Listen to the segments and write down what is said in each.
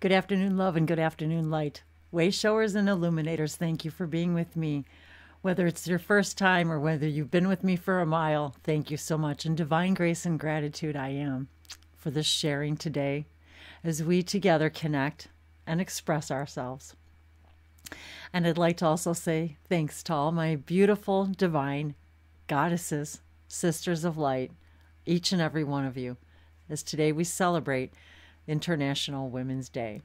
Good afternoon, love, and good afternoon, light. Way showers and illuminators, thank you for being with me. Whether it's your first time or whether you've been with me for a mile, thank you so much. In divine grace and gratitude, I am for this sharing today as we together connect and express ourselves. And I'd like to also say thanks to all my beautiful divine goddesses, sisters of light, each and every one of you, as today we celebrate International Women's Day.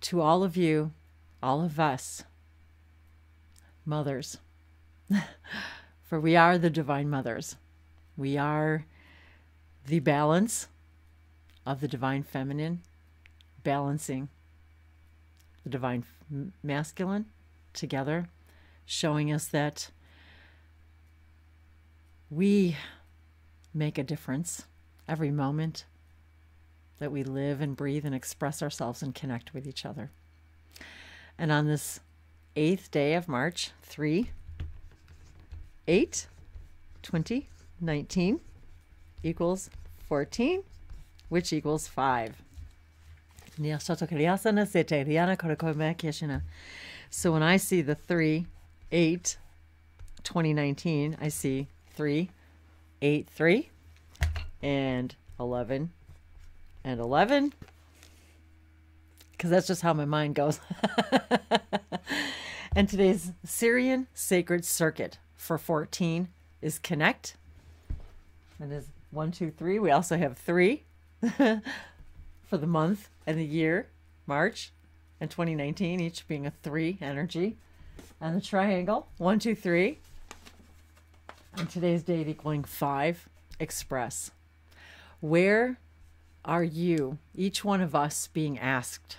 To all of you, all of us, mothers, for we are the divine mothers. We are the balance of the divine feminine, balancing the divine masculine together, showing us that we make a difference every moment that we live and breathe and express ourselves and connect with each other. And on this 8th day of March, 3/8/2019 equals 14, which equals 5. So when I see the 3/8/2019, I see 3, 8, 3, and 11 and 11, because that's just how my mind goes. And today's Syrian sacred circuit for 14 is connect. And is 1, 2, 3. We also have 3 for the month and the year, March and 2019, each being a 3 energy. And the triangle, 1, 2, 3. And today's date equaling 5, express. Where are you, each one of us, being asked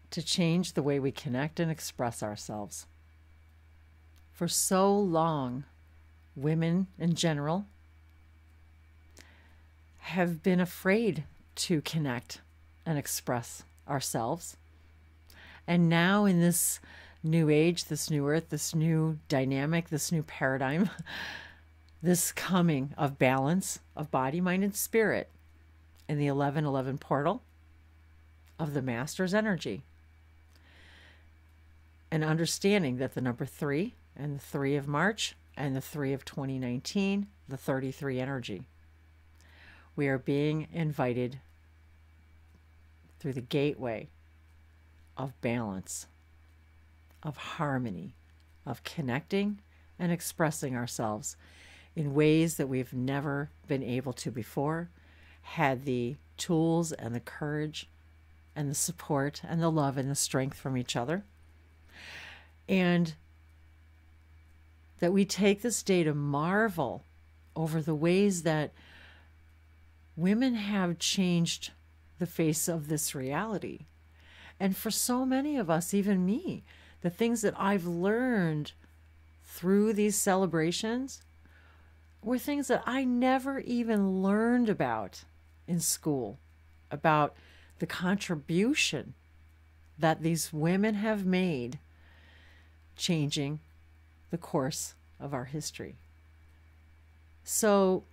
to change the way we connect and express ourselves? For so long, women in general have been afraid to connect and express ourselves. And now in this new age, this new earth, this new dynamic, this new paradigm, this coming of balance of body, mind, and spirit in the 11:11 portal of the Master's energy. And understanding that the number 3 and the 3 of March and the 3 of 2019, the 33 energy. We are being invited through the gateway of balance, of harmony, of connecting and expressing ourselves in ways that we've never been able to before, had the tools and the courage and the support and the love and the strength from each other. And that we take this day to marvel over the ways that women have changed the face of this reality. And for so many of us, even me, the things that I've learned through these celebrations were things that I never even learned about in school, about the contribution that these women have made changing the course of our history. So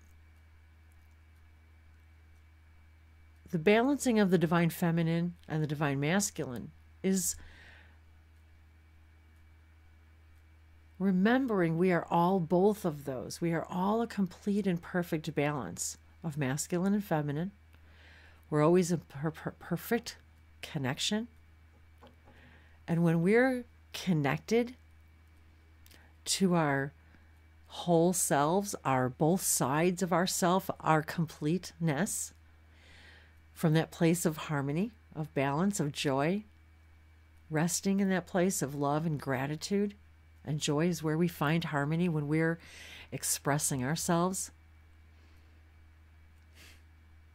the balancing of the divine feminine and the divine masculine is remembering we are all both of those. We are all a complete and perfect balance of masculine and feminine. We're always in perfect connection. And when we're connected to our whole selves, our both sides of ourself, our completeness, from that place of harmony, of balance, of joy, resting in that place of love and gratitude. And joy is where we find harmony when we're expressing ourselves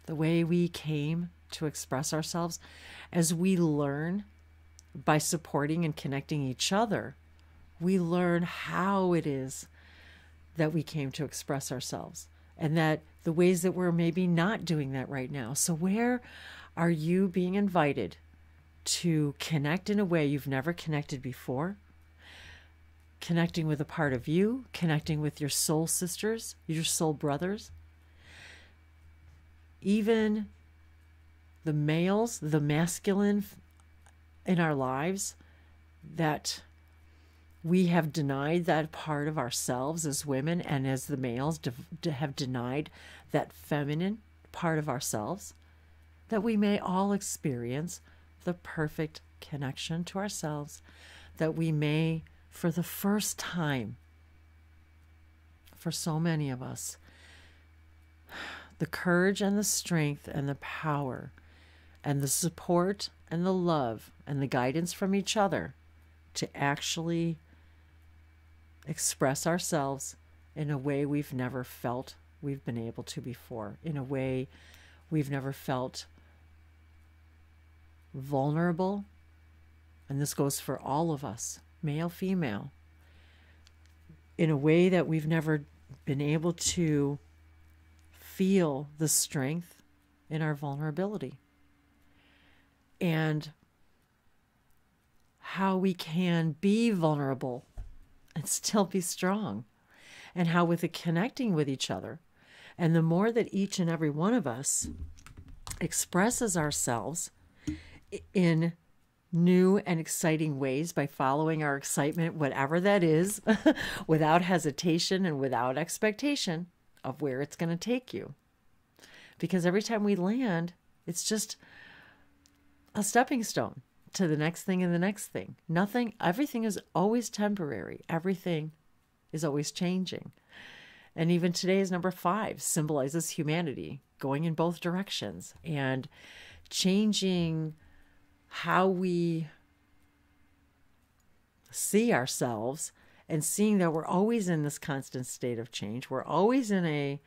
the way we came to express ourselves. As we learn by supporting and connecting each other, we learn how it is that we came to express ourselves, and that the ways that we're maybe not doing that right now. So where are you being invited to connect in a way you've never connected before? Connecting with a part of you, connecting with your soul sisters, your soul brothers, even the males, the masculine in our lives, that we have denied that part of ourselves as women, and as the males have denied that feminine part of ourselves, that we may all experience the perfect connection to ourselves, that we may, for the first time, for so many of us, the courage and the strength and the power and the support and the love and the guidance from each other to actually express ourselves in a way we've never felt we've been able to before, in a way we've never felt vulnerable. And this goes for all of us, male, female, in a way that we've never been able to feel the strength in our vulnerability, and how we can be vulnerable and still be strong, and how with the connecting with each other, and the more that each and every one of us expresses ourselves in new and exciting ways by following our excitement, whatever that is, without hesitation and without expectation of where it's going to take you. Because every time we land, it's just a stepping stone to the next thing and the next thing. Everything is always temporary. Everything is always changing. And even today's number 5 symbolizes humanity going in both directions and changing how we see ourselves, and seeing that we're always in this constant state of change. We're always in a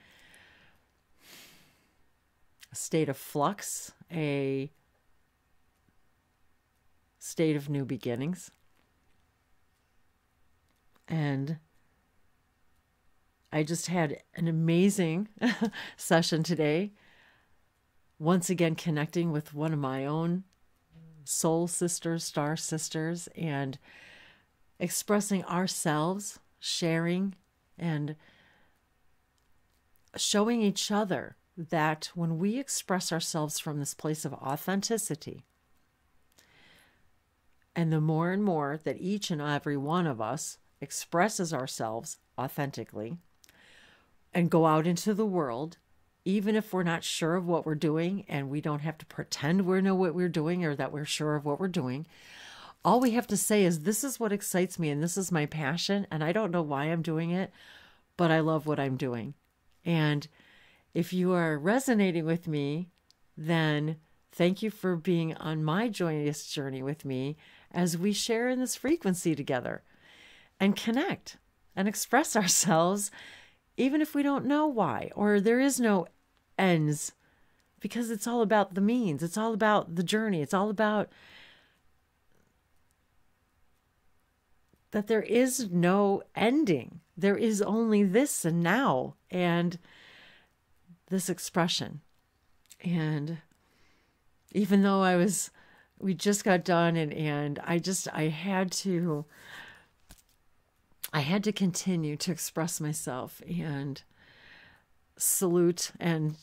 state of flux, a state of new beginnings. And I just had an amazing session today, once again connecting with one of my own soul sisters, star sisters, and expressing ourselves, sharing and showing each other that when we express ourselves from this place of authenticity, and the more and more that each and every one of us expresses ourselves authentically and go out into the world, even if we're not sure of what we're doing, and we don't have to pretend we know what we're doing or that we're sure of what we're doing. All we have to say is, this is what excites me and this is my passion, and I don't know why I'm doing it, but I love what I'm doing. And if you are resonating with me, then thank you for being on my joyous journey with me as we share in this frequency together and connect and express ourselves, even if we don't know why, or there is no ends, because it's all about the means. It's all about the journey. It's all about that there is no ending. There is only this and now and this expression. And even though we just got done and I had to continue to express myself and salute and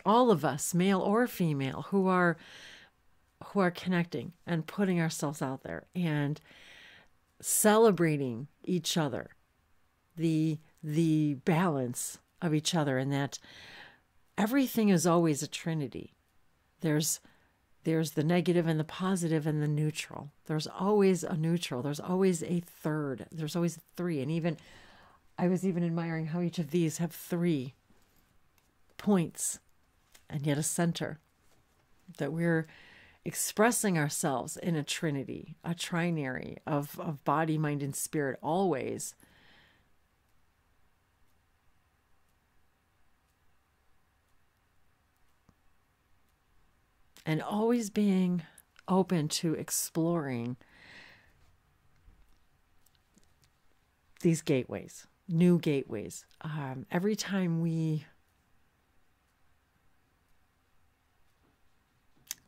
all of us, male or female, who are connecting and putting ourselves out there and celebrating each other, the balance of each other, and that everything is always a trinity. There's the negative and the positive and the neutral. There's always a neutral. There's always a third. There's always 3. And I was even admiring how each of these have 3 points and yet a center. That we're expressing ourselves in a trinity, a trinary of body, mind, and spirit always. And always being open to exploring these gateways, new gateways. Every time we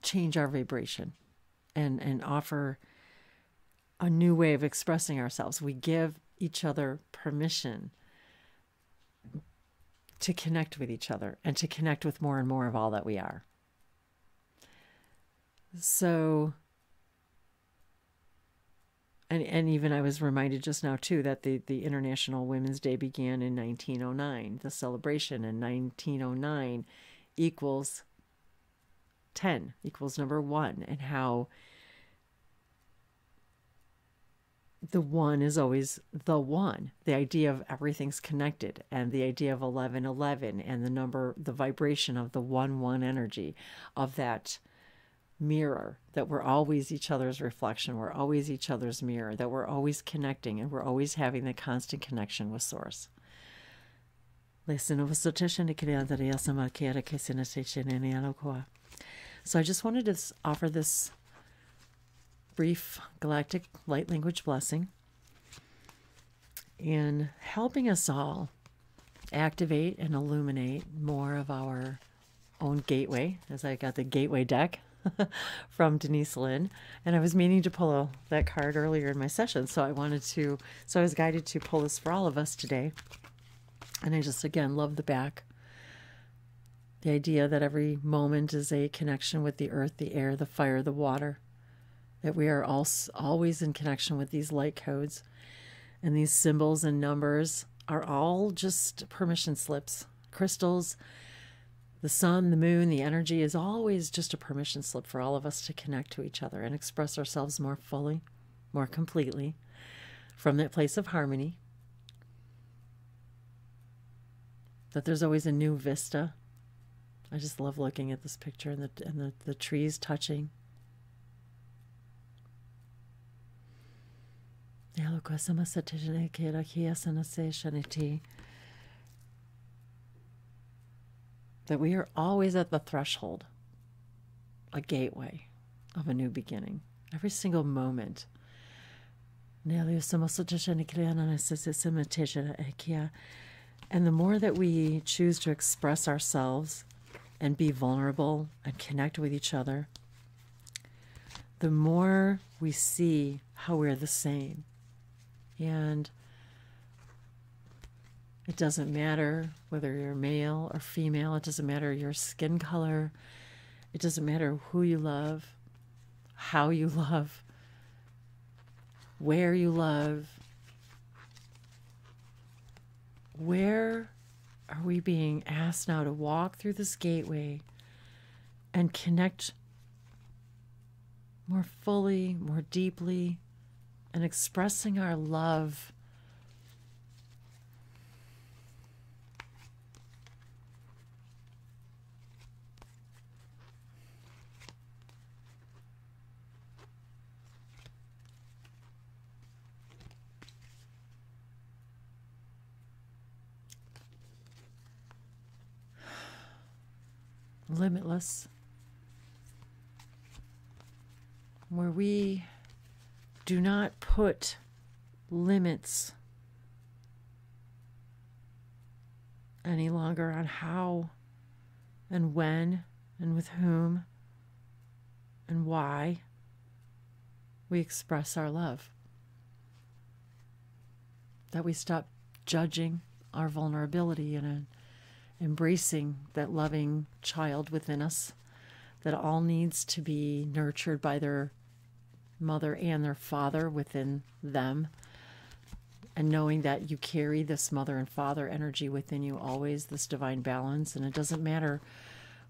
change our vibration and offer a new way of expressing ourselves, we give each other permission to connect with each other and to connect with more and more of all that we are. So, and even I was reminded just now too that the International Women's Day began in 1909. The celebration in 1909 equals 10, equals number 1, and how the one is always the one. The idea of everything's connected, and the idea of 1111, and the number, the vibration of the 1-1 energy of that mirror, that we're always each other's reflection, we're always each other's mirror, that we're always connecting, and we're always having the constant connection with Source. So I just wanted to offer this brief galactic light language blessing in helping us all activate and illuminate more of our own gateway, as I got the gateway deck from Denise Linn, and I was meaning to pull that card earlier in my session, so I was guided to pull this for all of us today. And I just, again, love the back. The idea that every moment is a connection with the earth, the air, the fire, the water, that we are always in connection with these light codes, and these symbols and numbers are all just permission slips. Crystals, the sun, the moon, the energy is always just a permission slip for all of us to connect to each other and express ourselves more fully, more completely, from that place of harmony. That there's always a new vista. I just love looking at this picture and the trees touching. That we are always at the threshold, a gateway of a new beginning, every single moment. And the more that we choose to express ourselves and be vulnerable and connect with each other, the more we see how we're the same. And it doesn't matter whether you're male or female. It doesn't matter your skin color. It doesn't matter who you love, how you love, where you love. Where are we being asked now to walk through this gateway and connect more fully, more deeply, and expressing our love limitless, where we do not put limits any longer on how and when and with whom and why we express our love. That we stop judging our vulnerability and embracing that loving child within us that all needs to be nurtured by their mother and their father within them, and knowing that you carry this mother and father energy within you always, this divine balance, and it doesn't matter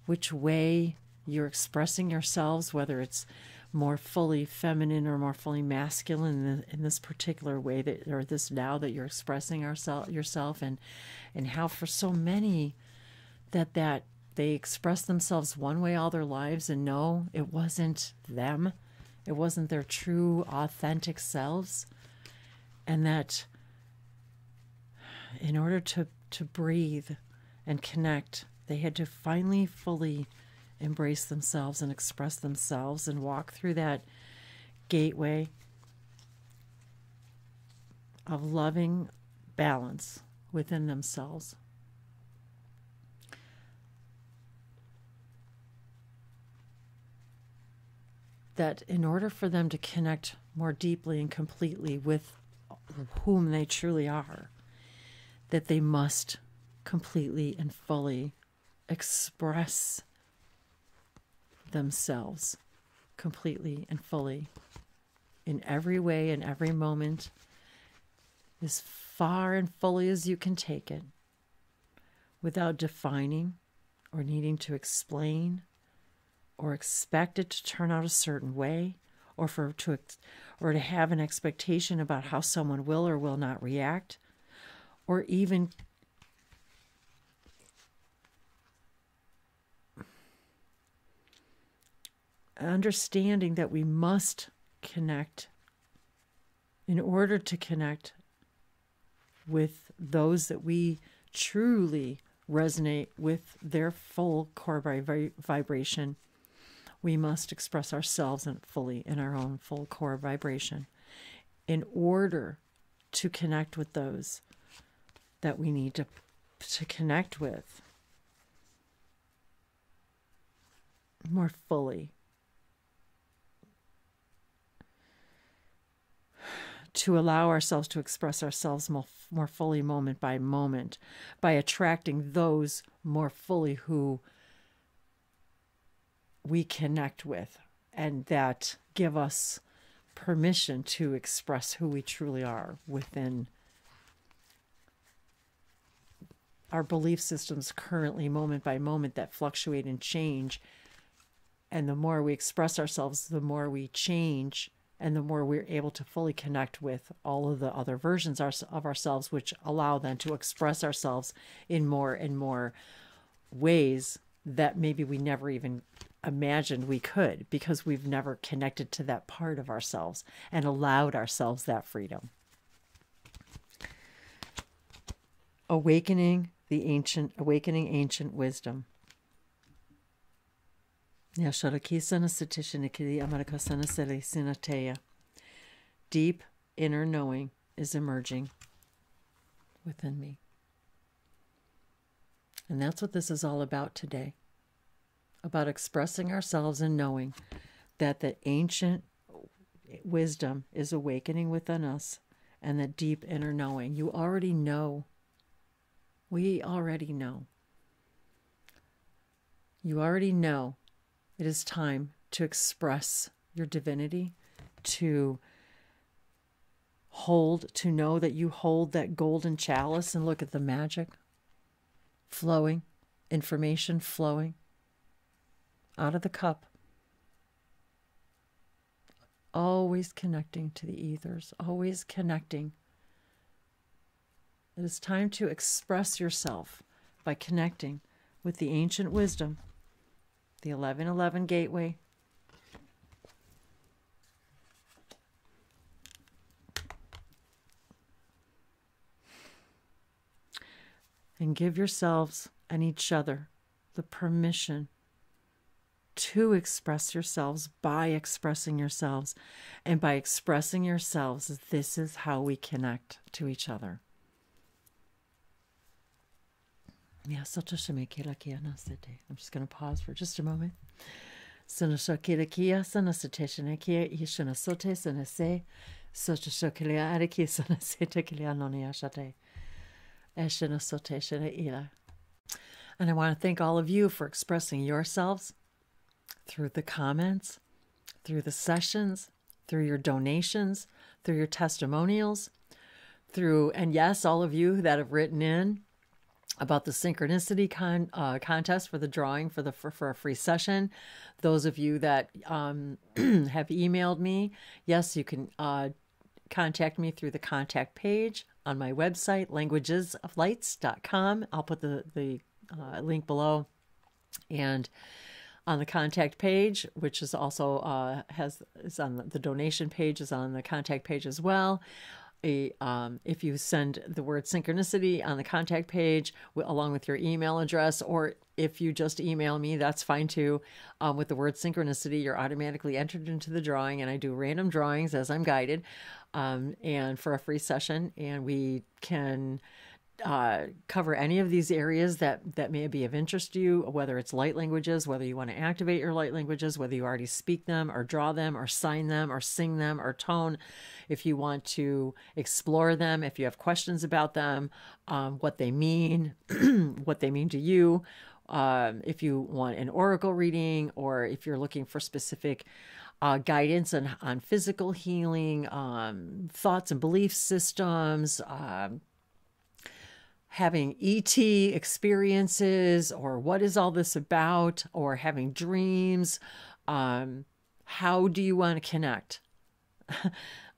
which way you're expressing yourselves, whether it's more fully feminine or more fully masculine in this particular way that, or this now that you're expressing yourself, and how for so many that they express themselves one way all their lives, and no, it wasn't them, it wasn't their true authentic selves, and that in order to breathe and connect, they had to finally fully embrace themselves and express themselves and walk through that gateway of loving balance within themselves. That in order for them to connect more deeply and completely with whom they truly are, that they must completely and fully express themselves completely and fully in every way, in every moment, as far and fully as you can take it, without defining or needing to explain or expect it to turn out a certain way, or to have an expectation about how someone will or will not react, or even understanding that we must connect in order to connect with those that we truly resonate with their full core vibration. We must express ourselves fully in our own full core vibration in order to connect with those that we need to connect with more fully. To allow ourselves to express ourselves more fully moment by moment, by attracting those more fully who we connect with and that give us permission to express who we truly are within our belief systems currently, moment by moment, that fluctuate and change. And the more we express ourselves, the more we change, and the more we're able to fully connect with all of the other versions of ourselves, which allow then to express ourselves in more and more ways that maybe we never even imagined we could, because we've never connected to that part of ourselves and allowed ourselves that freedom. Awakening ancient wisdom. Deep inner knowing is emerging within me. And that's what this is all about today. About expressing ourselves and knowing that the ancient wisdom is awakening within us, and that deep inner knowing. You already know. We already know. You already know. It is time to express your divinity, to know that you hold that golden chalice and look at the magic flowing, information flowing out of the cup. Always connecting to the ethers, always connecting. It is time to express yourself by connecting with the ancient wisdom, the 1111 gateway. And give yourselves and each other the permission to express yourselves by expressing yourselves. And by expressing yourselves, this is how we connect to each other. I'm just going to pause for just a moment. And I want to thank all of you for expressing yourselves through the comments, through the sessions, through your donations, through your testimonials, and yes, all of you that have written in about the synchronicity contest for the drawing for a free session. Those of you that have emailed me, yes, you can contact me through the contact page on my website, languagesoflights.com. I'll put the link below. And on the contact page, which is also is on the donation page, is on the contact page as well. If you send the word synchronicity on the contact page along with your email address, or if you just email me, that's fine too. With the word synchronicity, you're automatically entered into the drawing, and I do random drawings as I'm guided, and for a free session, and we can cover any of these areas that may be of interest to you, whether it's light languages, whether you want to activate your light languages, whether you already speak them or draw them or sign them or sing them or tone, if you want to explore them, if you have questions about them, what they mean, what they mean to you, if you want an oracle reading, or if you're looking for specific guidance on physical healing, thoughts and belief systems, having ET experiences, or what is all this about, or having dreams. How do you want to connect?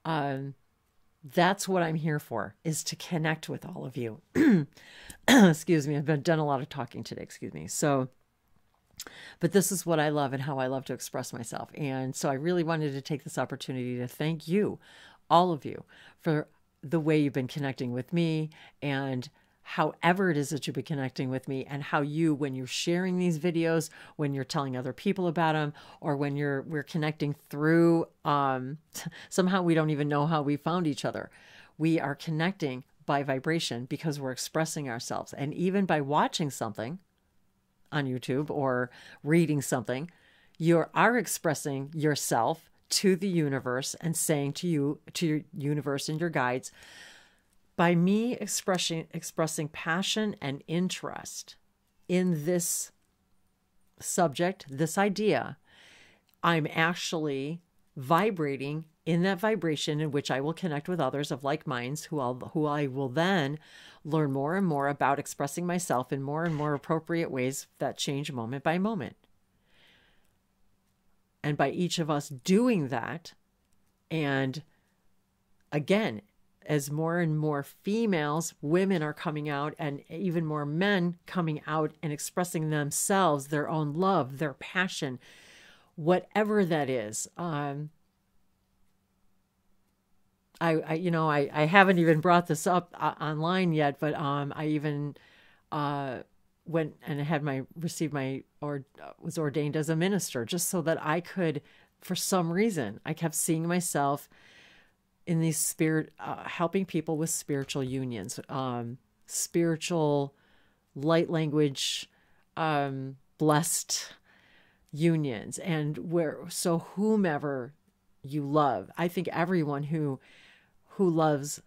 That's what I'm here for, is to connect with all of you. Excuse me. I've done a lot of talking today. Excuse me. But this is what I love and how I love to express myself. And so I really wanted to take this opportunity to thank you, all of you, for the way you've been connecting with me, and however it is that you've been connecting with me, and how you, when you're sharing these videos, when you're telling other people about them, or when we're connecting through, somehow we don't even know how we found each other. We are connecting by vibration because we're expressing ourselves. And even by watching something on YouTube or reading something, you are expressing yourself to the universe and saying to you, to your universe and your guides, by me expressing passion and interest in this subject, this idea, I'm actually vibrating in that vibration in which I will connect with others of like minds, who I will then learn more and more about expressing myself in more and more appropriate ways that change moment by moment. And by each of us doing that, and again, as more and more females, women are coming out, and even more men coming out and expressing themselves, their own love, their passion, whatever that is. I haven't even brought this up online yet, but I even went and was ordained as a minister, just so that I could, for some reason, I kept seeing myself in these helping people with spiritual unions, spiritual light language, blessed unions, and whomever you love, I think everyone who loves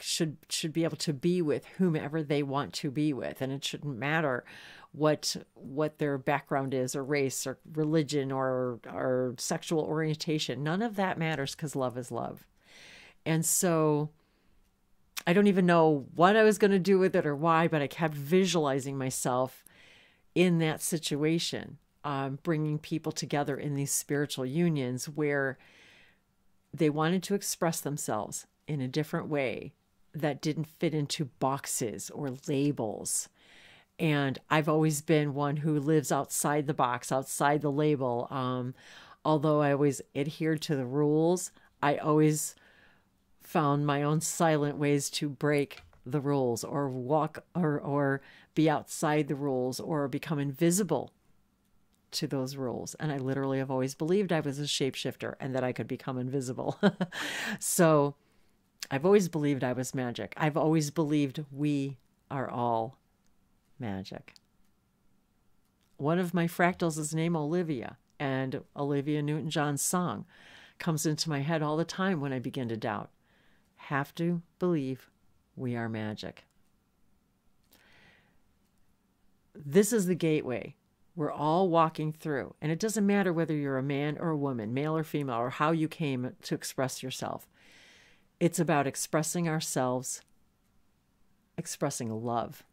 should be able to be with whomever they want to be with, and it shouldn't matter what their background is, or race, or religion, or sexual orientation. None of that matters, because love is love. And so I don't even know what I was going to do with it or why, but I kept visualizing myself in that situation, bringing people together in these spiritual unions where they wanted to express themselves in a different way that didn't fit into boxes or labels. And I've always been one who lives outside the box, outside the label. Although I always adhered to the rules, I always found my own silent ways to break the rules, or walk or be outside the rules, or become invisible to those rules. And I literally have always believed I was a shapeshifter and that I could become invisible. So I've always believed I was magic. I've always believed we are all magic. One of my fractals is named Olivia, and Olivia Newton-John's song comes into my head all the time when I begin to doubt. Have to believe we are magic. This is the gateway we're all walking through. And it doesn't matter whether you're a man or a woman, male or female, or how you came to express yourself. It's about expressing ourselves, expressing love.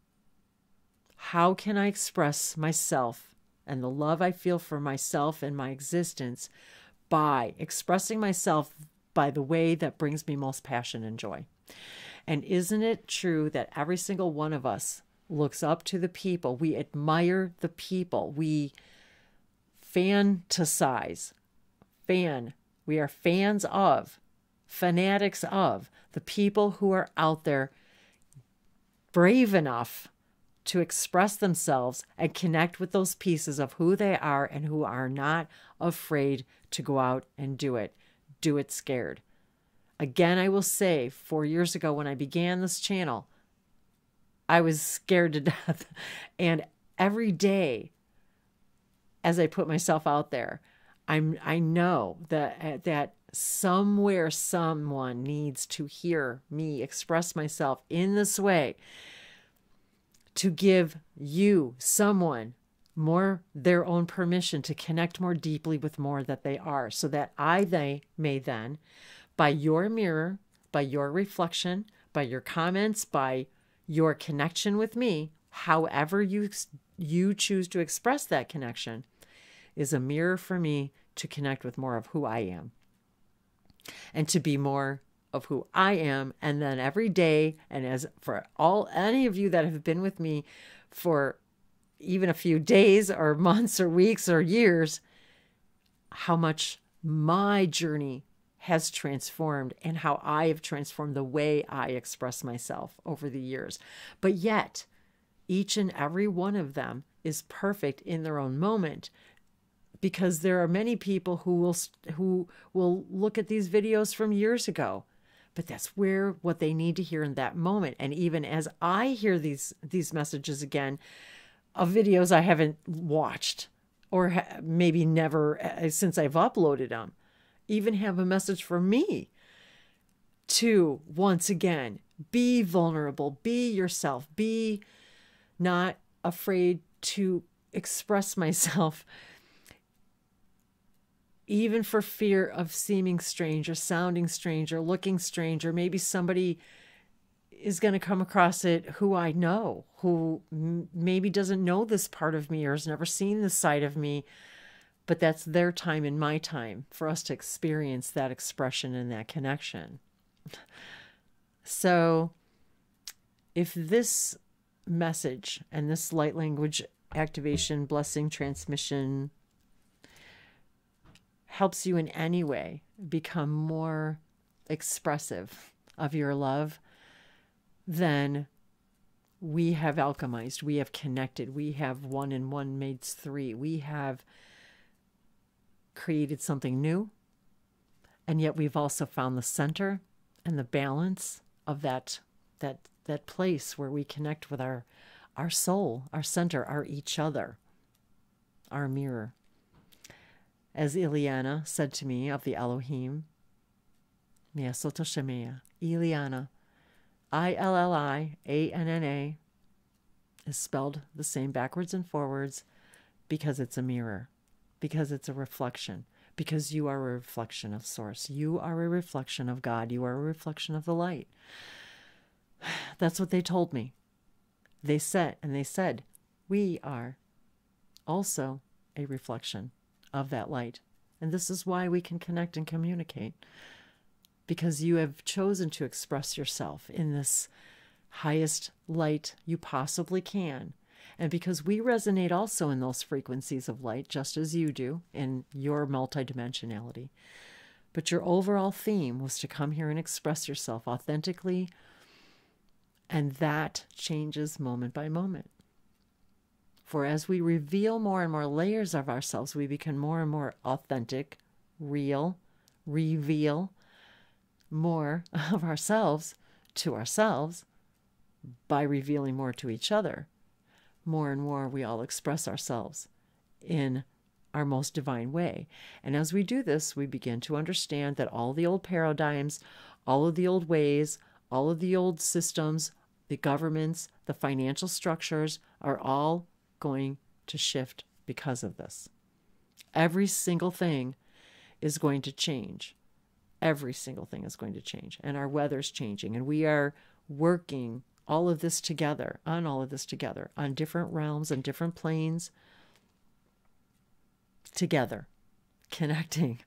How can I express myself and the love I feel for myself and my existence by expressing myself by the way that brings me most passion and joy? And isn't it true that every single one of us looks up to the people? We admire the people. We fantasize. We are fans of, fanatics of the people who are out there brave enough to express themselves and connect with those pieces of who they are, and who are not afraid to go out and do it. Do it scared. Again, I will say, 4 years ago when I began this channel, I was scared to death. And every day as I put myself out there, I know that somewhere someone needs to hear me express myself in this way, to give you, someone, more their own permission to connect more deeply with more that they are, so that they may then, by your mirror, by your reflection, by your comments, by your connection with me, however you choose to express that connection, is a mirror for me to connect with more of who I am and to be more of who I am. And then every day, and as for any of you that have been with me for even a few days or months or weeks or years, how much my journey has transformed and how I have transformed the way I express myself over the years. But yet, each and every one of them is perfect in their own moment, because there are many people who will look at these videos from years ago, but that's what they need to hear in that moment. And even as I hear these messages again of videos I haven't watched, or maybe never since I've uploaded them, even have a message for me to, once again, be vulnerable, be yourself, be not afraid to express myself, even for fear of seeming strange or sounding strange or looking strange, or maybe somebody is going to come across it who I know, who maybe doesn't know this part of me or has never seen this side of me, but that's their time and my time for us to experience that expression and that connection. So if this message and this light language activation, blessing, transmission helps you in any way become more expressive of your love, then we have alchemized, we have connected, we have 1 and 1 makes 3. We have created something new, and yet we've also found the center and the balance of that place where we connect with our soul, our center, our each other, our mirror. As Ileana said to me of the Elohim, Mea Soto Shemea, Ileana, Illianna, is spelled the same backwards and forwards, because it's a mirror, because it's a reflection, because you are a reflection of Source. You are a reflection of God. You are a reflection of the light. That's what they told me. They said, we are also a reflection of that light. And this is why we can connect and communicate, because you have chosen to express yourself in this highest light you possibly can. And because we resonate also in those frequencies of light, just as you do in your multidimensionality. But your overall theme was to come here and express yourself authentically, and that changes moment by moment. For as we reveal more and more layers of ourselves, we become more and more authentic, real, reveal more of ourselves to ourselves by revealing more to each other. More and more we all express ourselves in our most divine way. And as we do this, we begin to understand that all the old paradigms, all of the old ways, all of the old systems, the governments, the financial structures are all going to shift because of this. Every single thing is going to change. Every single thing is going to change. And our weather's changing. And we are working all of this together, on different realms and different planes, together, connecting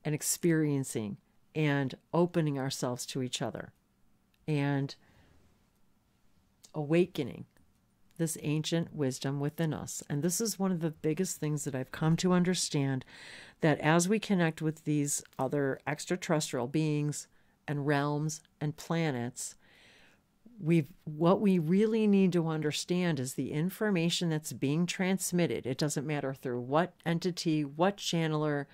and experiencing and opening ourselves to each other and awakening this ancient wisdom within us. And this is one of the biggest things that I've come to understand, that as we connect with these other extraterrestrial beings and realms and planets, what we really need to understand is the information that's being transmitted. It doesn't matter through what entity, what channeler,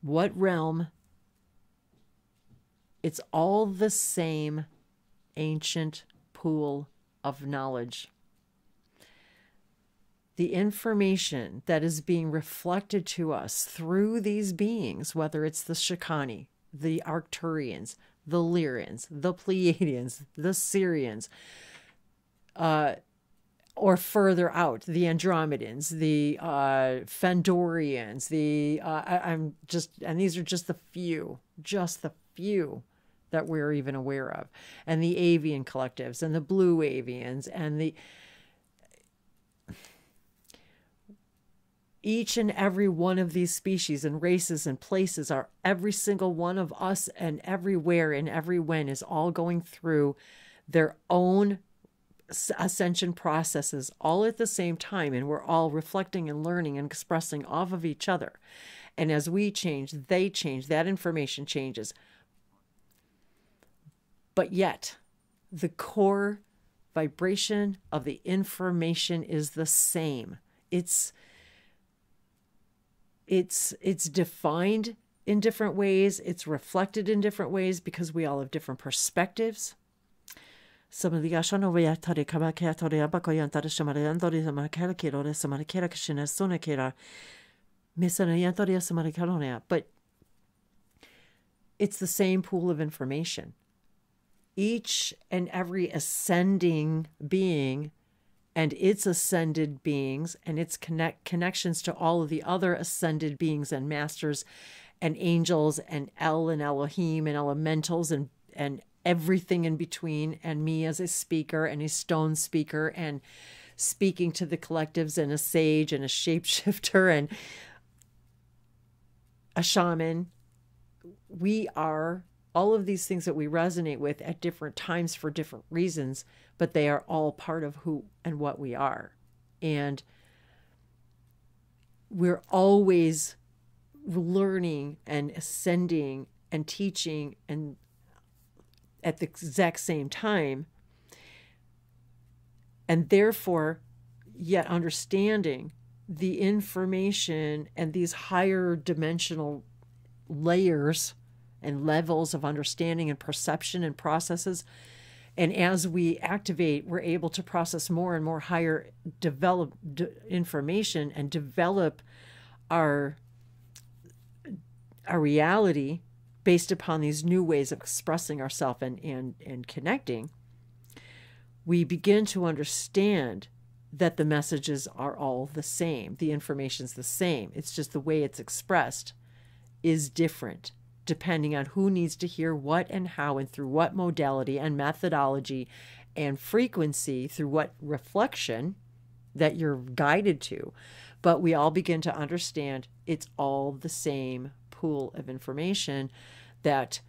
what realm. It's all the same ancient pool of knowledge. The information that is being reflected to us through these beings, whether it's the Shikani, the Arcturians, the Lyrians, the Pleiadians, the Sirians, or further out, the Andromedans, the Fandorians, and these are just the few that we're even aware of, and the avian collectives, and the blue avians, and each and every one of these species and races and places are every single one of us, and everywhere and every when is all going through their own ascension processes all at the same time, and we're all reflecting and learning and expressing off of each other. And as we change, they change, that information changes. But yet, the core vibration of the information is the same. It's defined in different ways. It's reflected in different ways because we all have different perspectives. Some of the but it's the same pool of information. Each and every ascending being and its ascended beings and its connections to all of the other ascended beings and masters and angels and El and Elohim and elementals and everything in between, and me as a speaker and a stone speaker and speaking to the collectives, and a sage and a shapeshifter and a shaman. We are all of these things that we resonate with at different times for different reasons, but they are all part of who and what we are. And we're always learning and ascending and teaching and at the exact same time. And therefore, yet understanding the information and these higher dimensional layers and levels of understanding and perception and processes. And as we activate, we're able to process more and more higher information and develop our reality based upon these new ways of expressing ourselves and connecting. We begin to understand that the messages are all the same. The information's the same. It's just the way it's expressed is different, depending on who needs to hear what and how and through what modality and methodology and frequency, through what reflection that you're guided to. But we all begin to understand it's all the same pool of information, that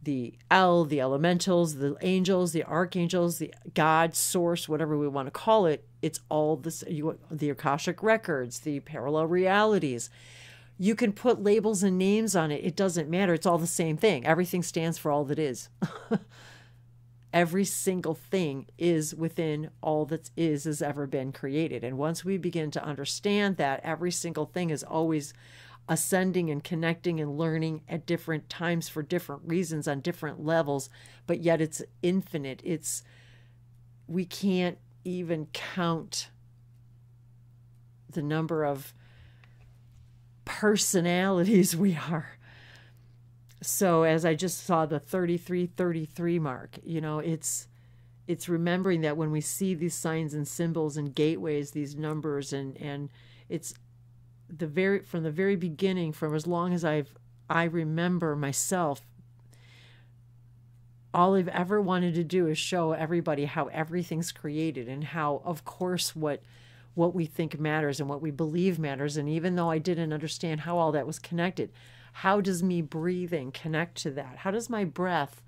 the the elementals, the angels, the archangels, the God, source, whatever we want to call it, it's all this, the Akashic records, the parallel realities. You can put labels and names on it. It doesn't matter. It's all the same thing. Everything stands for all that is. Every single thing is within all that has ever been created. And once we begin to understand that every single thing is always ascending and connecting and learning at different times for different reasons on different levels, but yet it's infinite. We can't even count the number of personalities we are. So as I just saw the 3333 mark, it's remembering that when we see these signs and symbols and gateways, these numbers, and it's from the very beginning, from as long as I remember myself, all I've ever wanted to do is show everybody how everything's created, and how, of course, what we think matters and what we believe matters. And even though I didn't understand how all that was connected, how does me breathing connect to that? How does my breath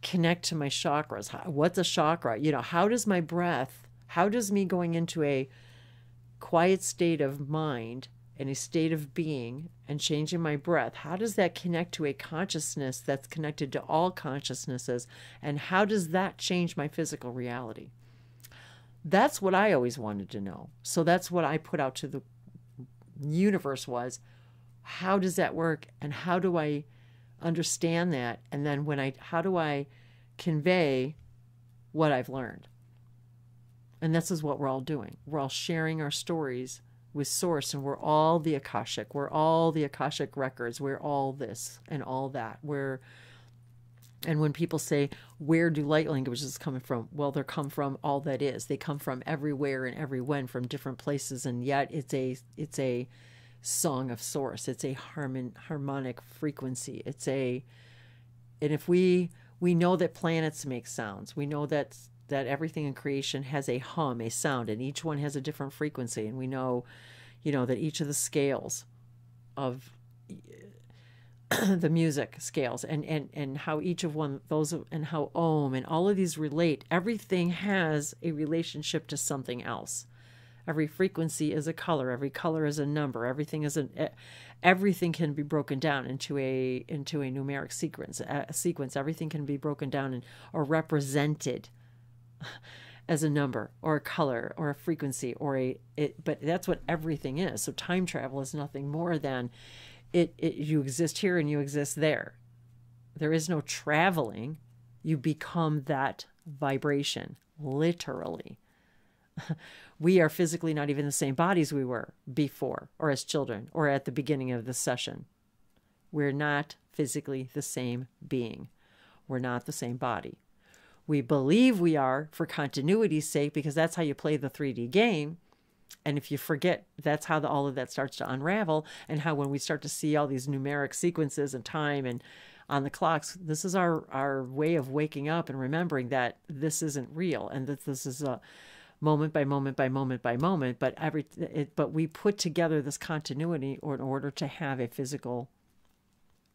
connect to my chakras? What's a chakra? How does my breath, how does me going into a quiet state of mind and a state of being and changing my breath, how does that connect to a consciousness that's connected to all consciousnesses? And how does that change my physical reality? That's what I always wanted to know. So that's what I put out to the universe was, how does that work? And how do I understand that? And then how do I convey what I've learned? And this is what we're all doing. We're all sharing our stories with Source, and we're all the Akashic. We're all the Akashic records. We're all this and all that. And when people say, where do light languages come from? Well, they come from all that is. They come from everywhere and everywhen, from different places, and yet it's a song of Source. It's a harmonic frequency. And if we know that planets make sounds, we know that everything in creation has a hum, a sound, and each one has a different frequency. And we know, that each of the scales of the music scales and how each of those, and how Om and all of these relate, everything has a relationship to something else. Every frequency is a color. Every color is a number. Everything can be broken down into a numeric sequence. Everything can be broken down or represented as a number or a color or a frequency but that's what everything is. So time travel is nothing more than you exist here and you exist there. There is no traveling. You become that vibration, literally. We are physically not even the same bodies we were before, or as children, or at the beginning of the session. We're not physically the same being. We're not the same body. We believe we are for continuity's sake, because that's how you play the 3D game. And if you forget, that's how all of that starts to unravel, and how when we start to see all these numeric sequences and time and on the clocks, this is our way of waking up and remembering that this isn't real, and that this is a moment by moment by moment by moment, but we put together this continuity in order to have a physical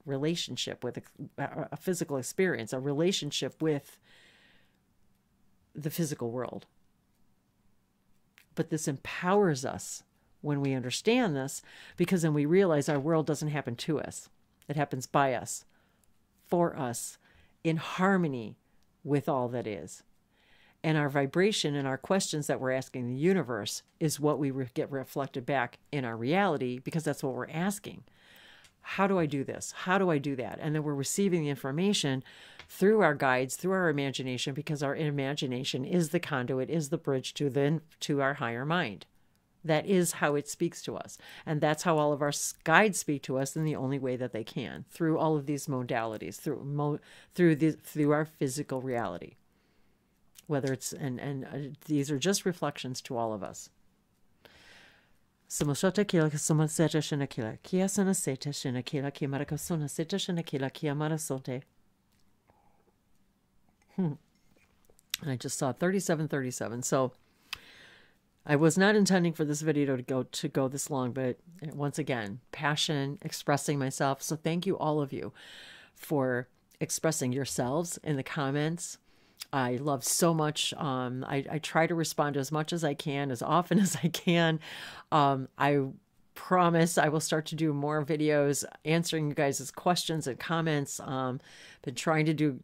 relationship with a physical experience, a relationship with the physical world. But this empowers us when we understand this, because then we realize our world doesn't happen to us. It happens by us, for us, in harmony with all that is. And our vibration and our questions that we're asking the universe is what we get reflected back in our reality, because that's what we're asking. How do I do this? How do I do that? And then we're receiving the information through our guides, through our imagination, because our imagination is the conduit, is the bridge to our higher mind. That is how it speaks to us. And that's how all of our guides speak to us in the only way that they can, through all of these modalities, through our physical reality. Whether it's, these are just reflections to all of us. Samosota kila samaseta shinakila, kia sana seta shinakila, kia marakasona seta shinakila, kia marasote. And I just saw 3737. So I was not intending for this video to go this long, but once again, passion, expressing myself. So thank you, all of you, for expressing yourselves in the comments. I love so much. I try to respond as much as I can, as often as I can. I promise I will start to do more videos answering you guys' questions and comments. Been trying to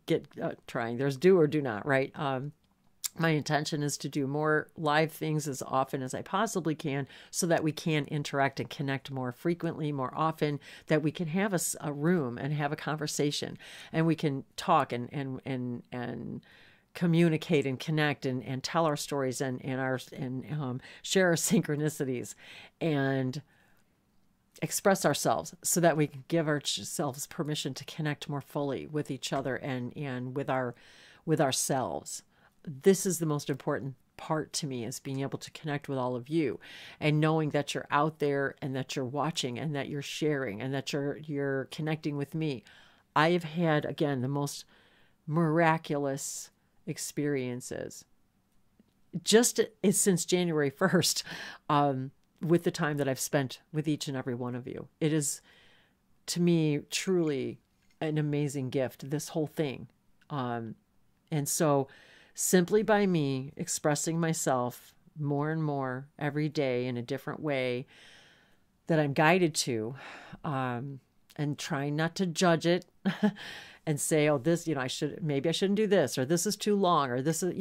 there's do or do not, right? My intention is to do more live things as often as I possibly can, so that we can interact and connect more frequently, more often, that we can have a room and have a conversation, and we can talk and communicate and connect and tell our stories and share our synchronicities and express ourselves, so that we can give ourselves permission to connect more fully with each other and with ourselves. This is the most important part to me, is being able to connect with all of you, and knowing that you're out there and that you're watching and that you're sharing and that you're connecting with me. I have had, again, the most miraculous experiences just since January 1st, with the time that I've spent with each and every one of you. It is, to me, truly an amazing gift, this whole thing. And so simply by me expressing myself more and more every day in a different way that I'm guided to, and trying not to judge it and say, oh, this, maybe I shouldn't do this, or this is too long, or this is,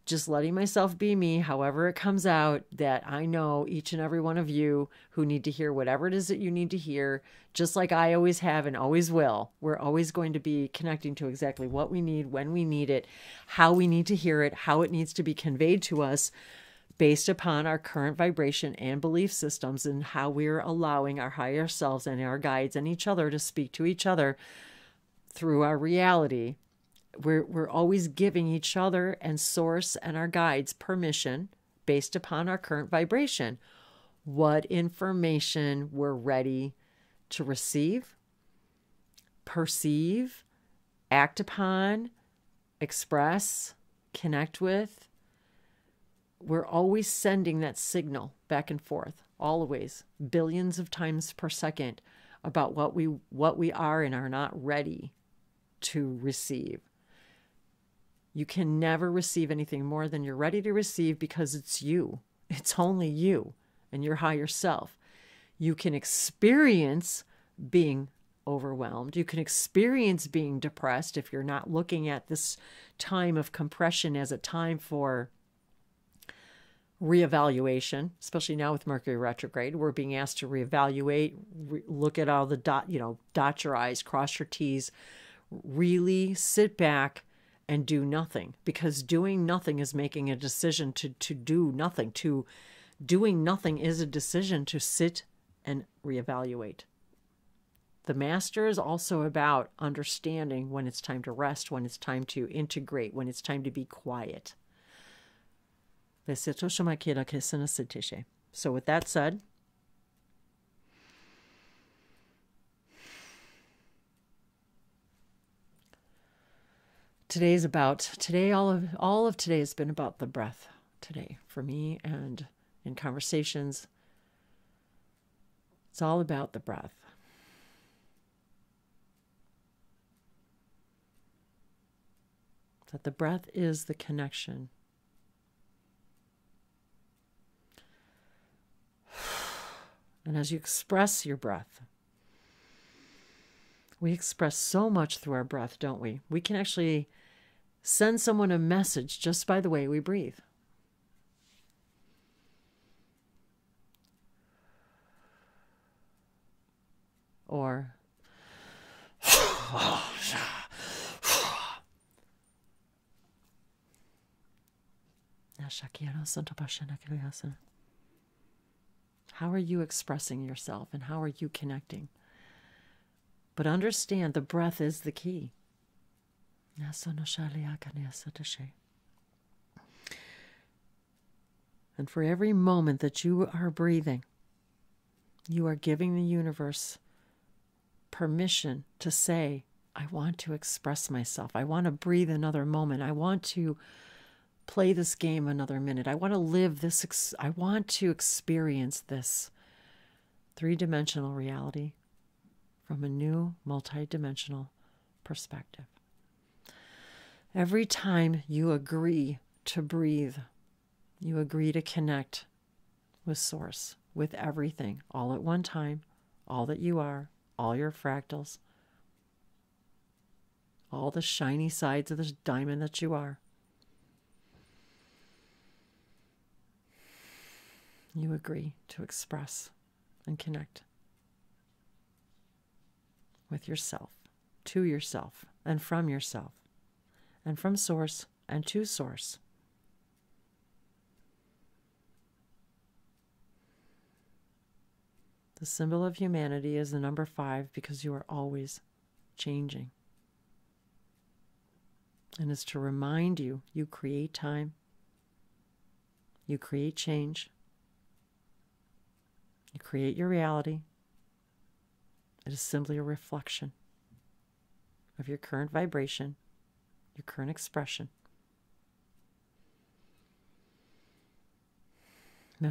just letting myself be me, however it comes out, that I know each and every one of you who need to hear whatever it is that you need to hear, just like I always have and always will. We're always going to be connecting to exactly what we need, when we need it, how we need to hear it, how it needs to be conveyed to us based upon our current vibration and belief systems, and how we're allowing our higher selves and our guides and each other to speak to each other through our reality. We're always giving each other and source and our guides permission based upon our current vibration, what information we're ready to receive, perceive, act upon, express, connect with. We're always sending that signal back and forth, always, billions of times per second, about what we are and are not ready to receive. You can never receive anything more than you're ready to receive, because it's you. It's only you and your higher self. You can experience being overwhelmed. You can experience being depressed if you're not looking at this time of compression as a time for reevaluation, especially now with Mercury retrograde. We're being asked to reevaluate, look at all the dot your I's, cross your T's, really sit back and do nothing, because doing nothing is making a decision to do nothing. Doing nothing is a decision to sit and reevaluate. The master is also about understanding when it's time to rest, when it's time to integrate, when it's time to be quiet. So with that said, all of today has been about the breath today for me, and in conversations, it's all about the breath. That the breath is the connection. And as you express your breath, we express so much through our breath, don't we? We can actually send someone a message just by the way we breathe. Or how are you expressing yourself, and how are you connecting? But understand, the breath is the key. And for every moment that you are breathing, you are giving the universe permission to say, I want to express myself. I want to breathe another moment. I want to play this game another minute. I want to live this. I want to experience this three-dimensional reality from a new multi-dimensional perspective. Every time you agree to breathe, you agree to connect with Source, with everything, all at one time, all that you are, all your fractals, all the shiny sides of the diamond that you are. You agree to express and connect with yourself, to yourself, and from yourself, and from Source and to Source. The symbol of humanity is the number 5 because you are always changing. And is to remind you, you create time, you create change, you create your reality. It is simply a reflection of your current vibration, your current expression. And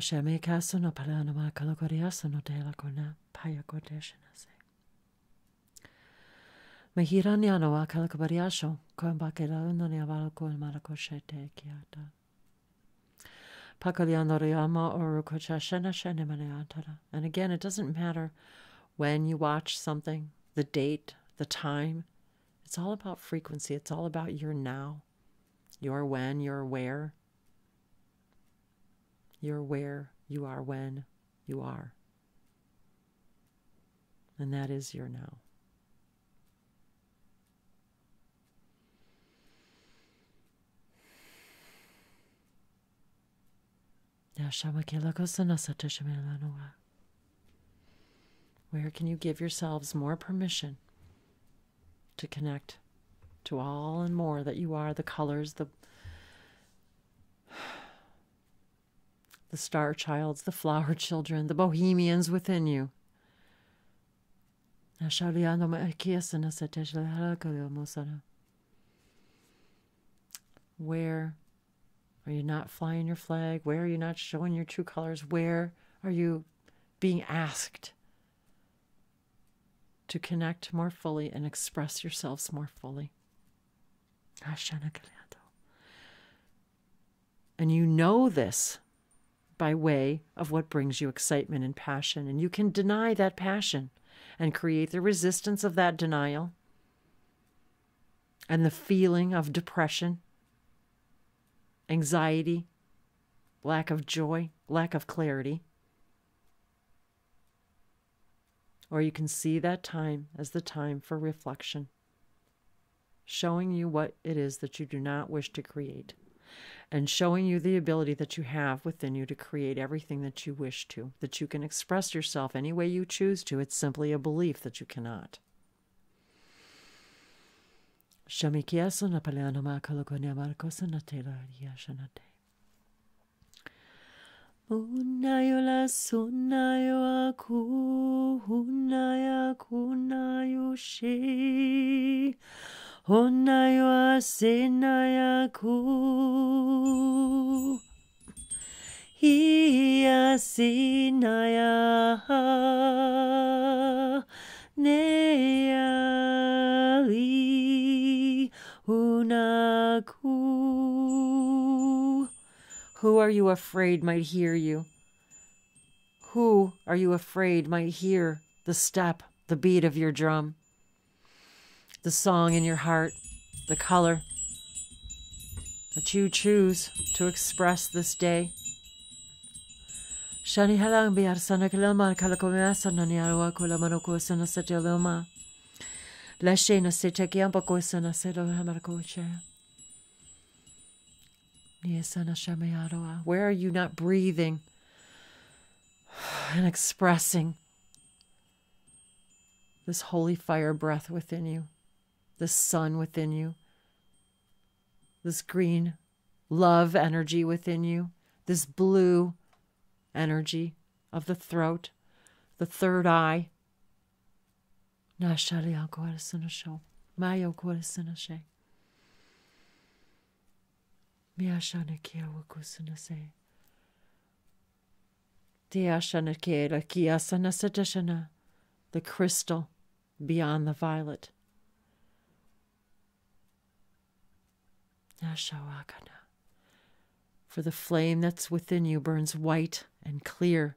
again, it doesn't matter when you watch something, the date, the time. It's all about frequency. It's all about your now, your when, your where, You're where you are when you are. And that is your now. Where can you give yourselves more permission to connect to all and more that you are, the colors, the star childs, the flower children, the bohemians within you. Where are you not flying your flag? Where are you not showing your true colors? Where are you being asked to connect more fully and express yourselves more fully? And you know this by way of what brings you excitement and passion. And you can deny that passion and create the resistance of that denial and the feeling of depression, anxiety, lack of joy, lack of clarity. Or you can see that time as the time for reflection, showing you what it is that you do not wish to create, and showing you the ability that you have within you to create everything that you wish to, that you can express yourself any way you choose to. It's simply a belief that you cannot. Unayo sunayo aku, unaya kunayo she, unayo asenaya ku, iya sinaya neali unaku. Who are you afraid might hear you? Who are you afraid might hear the step, the beat of your drum, the song in your heart, the color that you choose to express this day? Shani halang biar sana kelama kalakomasa nani arwa kulamanoko sana seteloma. Lashena setekiamba kosana setelamakoche. Where are you not breathing and expressing this holy fire breath within you, this sun within you, this green love energy within you, this blue energy of the throat, the third eye? The crystal beyond the violet. For the flame that's within you burns white and clear,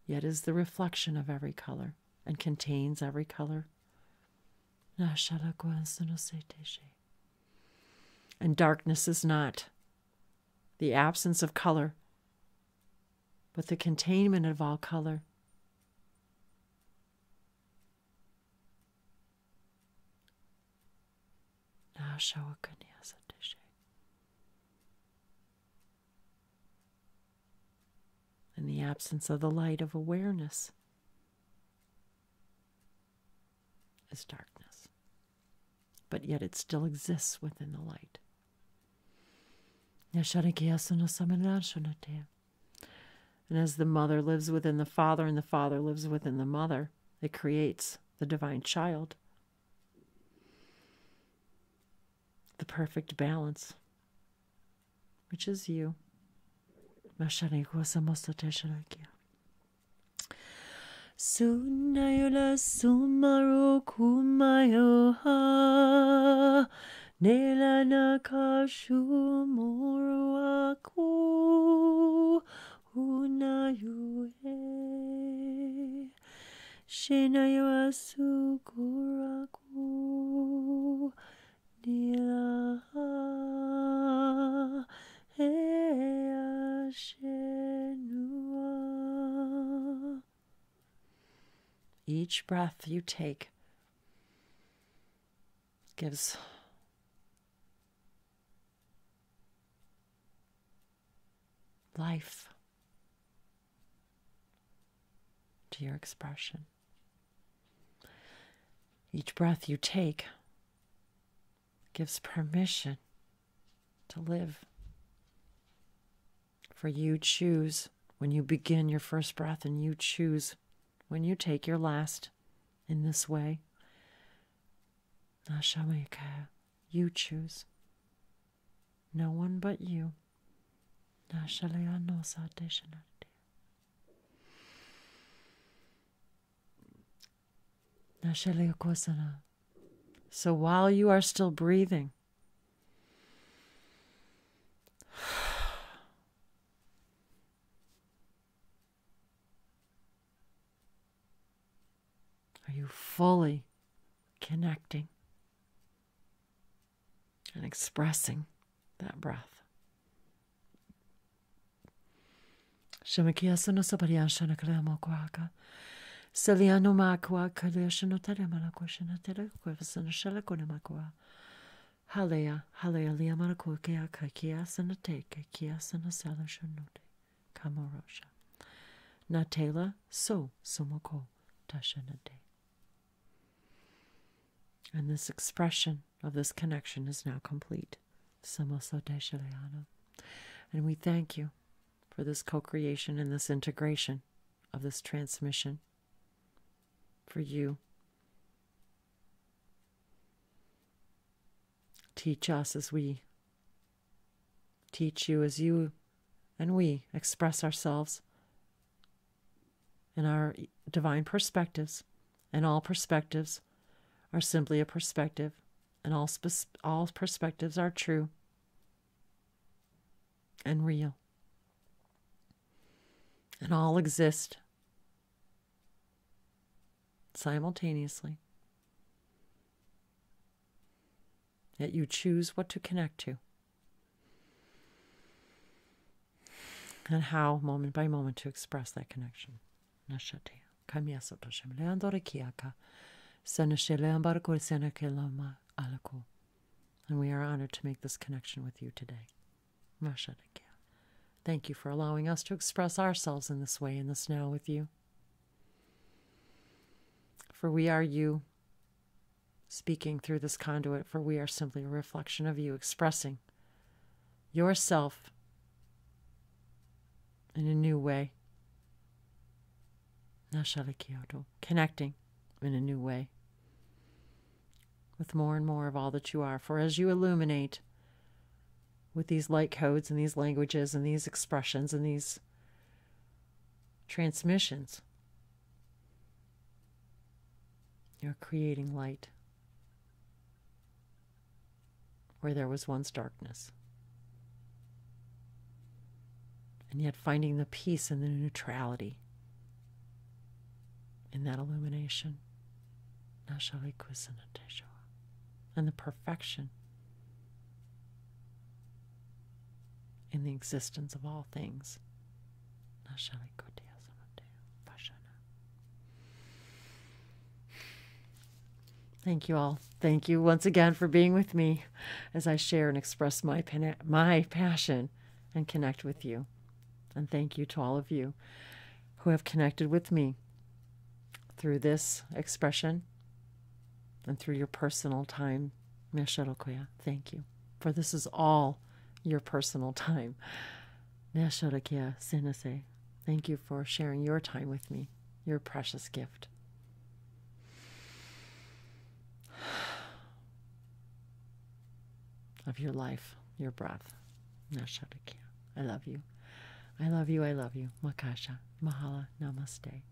yet is the reflection of every color and contains every color. And darkness is not the absence of color, but the containment of all color. And the absence of the light of awareness is darkness, but yet it still exists within the light. And as the mother lives within the father and the father lives within the mother, it creates the divine child, the perfect balance, which is you. Sunayola sumaro kumayo ha nela nakashu moro aku unayo e shinayo asukuraku nila e Each breath you take gives life to your expression. Each breath you take gives permission to live. For you choose when you begin your first breath, and you choose when you take your last in this way. Nashamika, you choose. No one but you. So while you are still breathing, are you fully connecting and expressing that breath? Shamakiasana Sabarian Shanakalama Kwaka. Seliano Makwa Kaleshano Teremana Koshana Telequivasana Shalakonamakwa. Halea, Halea Liamanaku Kakia Sanateke, Kia Sanasalationote, Kamarosha. Natela so Sumoko Tashanate. And this expression of this connection is now complete. Samosote Shaleano. And we thank you for this co-creation and this integration of this transmission for you. Teach us as we teach you, as you and we express ourselves in our divine perspectives. And all perspectives are simply a perspective, and all perspectives are true and real. And all exist simultaneously. Yet you choose what to connect to and how, moment by moment, to express that connection. And we are honored to make this connection with you today. Thank you for allowing us to express ourselves in this way, in this now with you. For we are you speaking through this conduit, for we are simply a reflection of you expressing yourself in a new way. Connecting in a new way with more and more of all that you are. For as you illuminate with these light codes and these languages and these expressions and these transmissions, you're creating light where there was once darkness. And yet finding the peace and the neutrality in that illumination. And the perfection in the existence of all things. Thank you all. Thank you once again for being with me as I share and express my passion and connect with you. And thank you to all of you who have connected with me through this expression and through your personal time. Thank you. For this is all your personal time. Thank you for sharing your time with me, your precious gift. Of your life, your breath. I love you. I love you. I love you. Makasha. Mahala. Namaste.